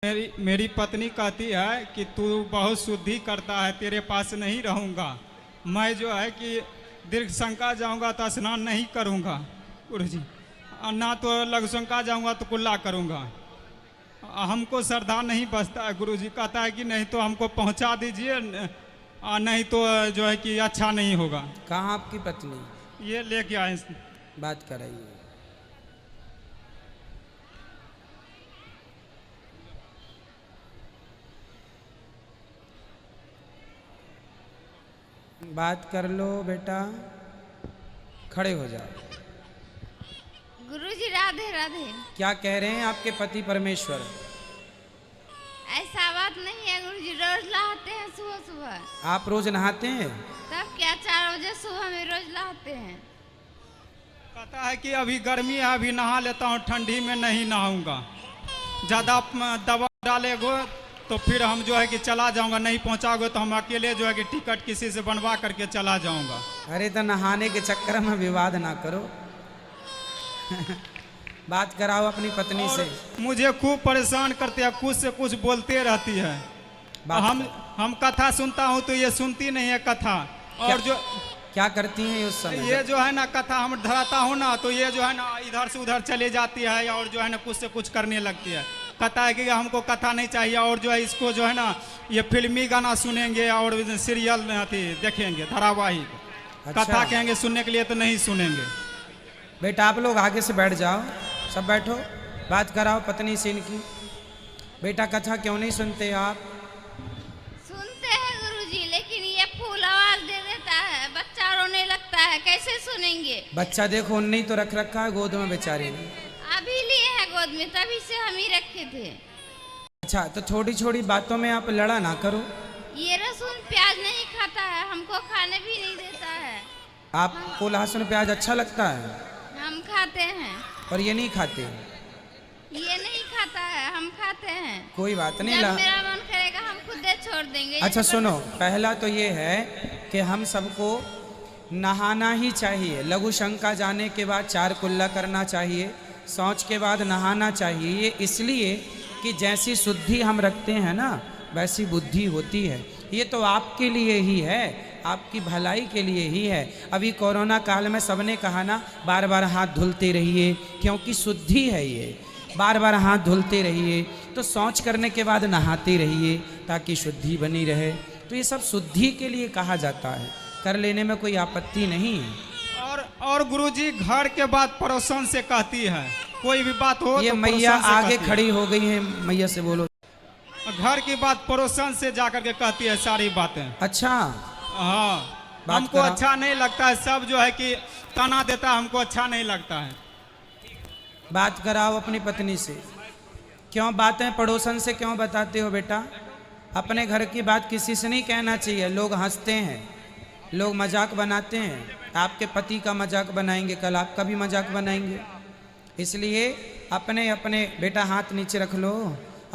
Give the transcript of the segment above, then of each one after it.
मेरी पत्नी कहती है कि तू बहुत शुद्धि करता है, तेरे पास नहीं रहूँगा। मैं जो है कि दीर्घ शंका जाऊँगा तो स्नान नहीं करूँगा गुरुजी, ना तो लघु शंका जाऊँगा तो कुल्ला करूँगा। हमको श्रद्धा नहीं बचता है। गुरुजी कहता है कि नहीं तो हमको पहुँचा दीजिए, नहीं तो जो है कि अच्छा नहीं होगा। कहाँ आपकी पत्नी? ये लेके आए, बात कराइए। बात कर लो बेटा, खड़े हो जाओ। गुरुजी राधे राधे। क्या कह रहे हैं आपके पति परमेश्वर? ऐसा बात नहीं है गुरुजी, रोज नहाते हैं सुबह सुबह। आप रोज नहाते हैं? तब क्या 4 बजे सुबह में रोज नहाते हैं। कहता है कि अभी गर्मी है, अभी नहा लेता हूँ, ठंडी में नहीं नहाऊंगा। ज़्यादा दवा डालेगो तो फिर हम जो है कि चला जाऊंगा, नहीं पहुंचाओगे तो हम अकेले जो है कि टिकट किसी से बनवा करके चला जाऊंगा। अरे तो नहाने के चक्कर में विवाद ना करो। बात कराओ अपनी पत्नी से। मुझे खूब परेशान करते हैं, कुछ से कुछ बोलते रहती है। हम कथा सुनता हूँ तो ये सुनती नहीं है कथा। और जो क्या करती हैं उस समय? ये जो है ना कथा हम धराता हूँ ना, तो ये जो है ना इधर से उधर चले जाती है और जो है ना कुछ से कुछ करने लगती है। कहता है कि हमको कथा नहीं चाहिए, और जो है इसको जो है ना ये फिल्मी गाना सुनेंगे और सीरियल देखेंगे, धारावाहिक। अच्छा। कथा कहेंगे सुनने के लिए तो नहीं सुनेंगे। बेटा आप लोग आगे से बैठ जाओ, सब बैठो, बात कराओ पत्नी से इनकी। बेटा कथा क्यों नहीं सुनते आप? सुनते हैं गुरुजी, लेकिन ये फूल आवाज दे देता है, बच्चा रोने लगता है, कैसे सुनेंगे? बच्चा देखो उन्ने ही तो रख रखा है गोद में बेचारे ने। अभी लिए हैं गोद में, तभी से हम ही रखे थे। अच्छा तो छोटी छोटी बातों में आप लड़ा ना करो। ये लहसुन प्याज नहीं खाता है, हमको खाने भी नहीं देता है। आपको लहसुन प्याज अच्छा लगता है? हम खाते हैं। और ये नहीं खाते? ये नहीं खाता है, हम खाते हैं। कोई बात नहीं। जब मेरा मन करेगा हम खुद छोड़ देंगे। अच्छा सुनो, पहला तो ये है कि हम सबको नहाना ही चाहिए। लघु शंका जाने के बाद 4 कुल्ला करना चाहिए, शौच के बाद नहाना चाहिए। ये इसलिए कि जैसी शुद्धि हम रखते हैं ना वैसी बुद्धि होती है। ये तो आपके लिए ही है, आपकी भलाई के लिए ही है। अभी कोरोना काल में सबने कहा ना बार बार हाथ धुलते रहिए, क्योंकि शुद्धि है ये। बार बार हाथ धुलते रहिए, तो शौच करने के बाद नहाते रहिए ताकि शुद्धि बनी रहे। तो ये सब शुद्धि के लिए कहा जाता है, कर लेने में कोई आपत्ति नहीं है। और गुरुजी घर के बाद पड़ोसन से कहती है, कोई भी बात हो ये तो मैया आगे खड़ी खड़ी हो गई है, मैया से बोलो। घर की बात पड़ोसन से जाकर के कहती है सारी बातें। अच्छा हाँ, बात हमको करा। अच्छा नहीं लगता है, सब जो है कि ताना देता है, हमको अच्छा नहीं लगता है। बात कराओ अपनी पत्नी से। क्यों बातें पड़ोसन से क्यों बताते हो बेटा? अपने घर की बात किसी से नहीं कहना चाहिए। लोग हंसते हैं, लोग मजाक बनाते हैं। आपके पति का मजाक बनाएंगे, कल आपका भी मजाक बनाएंगे। इसलिए अपने अपने, बेटा हाथ नीचे रख लो,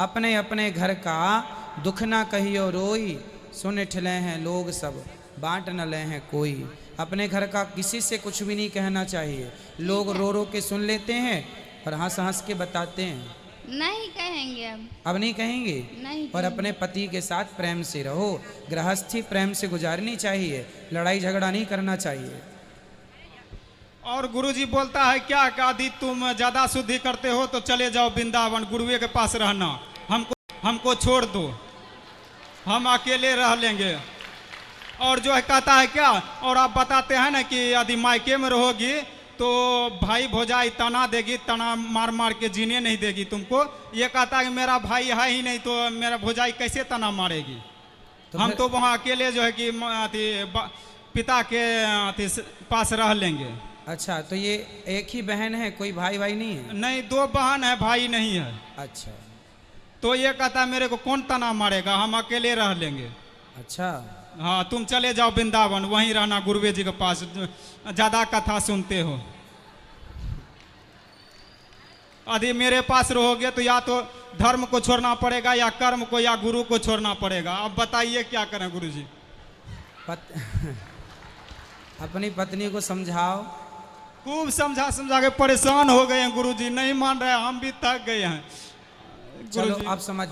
अपने अपने घर का दुख ना कहियो रोई, सुन ठले हैं लोग सब, बांट न ले हैं कोई। अपने घर का किसी से कुछ भी नहीं कहना चाहिए। लोग रो रो के सुन लेते हैं और हंस हंस के बताते हैं। नहीं कहेंगे अब नहीं कहेंगे। नहीं और अपने पति के साथ प्रेम से रहो, गृहस्थी प्रेम से गुजारनी चाहिए, लड़ाई झगड़ा नहीं करना चाहिए। और गुरुजी बोलता है क्या कि यदि तुम ज्यादा शुद्धि करते हो तो चले जाओ वृंदावन, गुरुए के पास रहना, हमको छोड़ दो, हम अकेले रह लेंगे। और जो है कहता है क्या, और आप बताते हैं ना कि यदि मायके में रहोगी तो भाई भौजाई तना देगी, तना मार मार के जीने नहीं देगी तुमको। ये कहता है कि मेरा भाई है ही नहीं तो मेरा भौजाई कैसे तना मारेगी? तो हम तो वहाँ अकेले जो है कि पिता के पास रह लेंगे। अच्छा तो ये एक ही बहन है, कोई भाई भाई नहीं है? नहीं, 2 बहन है, भाई नहीं है। अच्छा तो ये कहता है मेरे को कौन तना मारेगा, हम अकेले रह लेंगे। अच्छा हाँ, तुम चले जाओ वृंदावन, वहीं रहना गुरुवे जी के पास, ज्यादा कथा सुनते हो। यदि मेरे पास रहोगे तो या तो धर्म को छोड़ना पड़ेगा, या कर्म को, या गुरु को छोड़ना पड़ेगा। अब बताइए क्या करें गुरुजी? अपनी पत्नी को समझाओ। खूब समझा समझा के परेशान हो गए हैं गुरुजी, नहीं मान रहे, हम भी थक गए हैं। चलो गुरुजी। अब समझ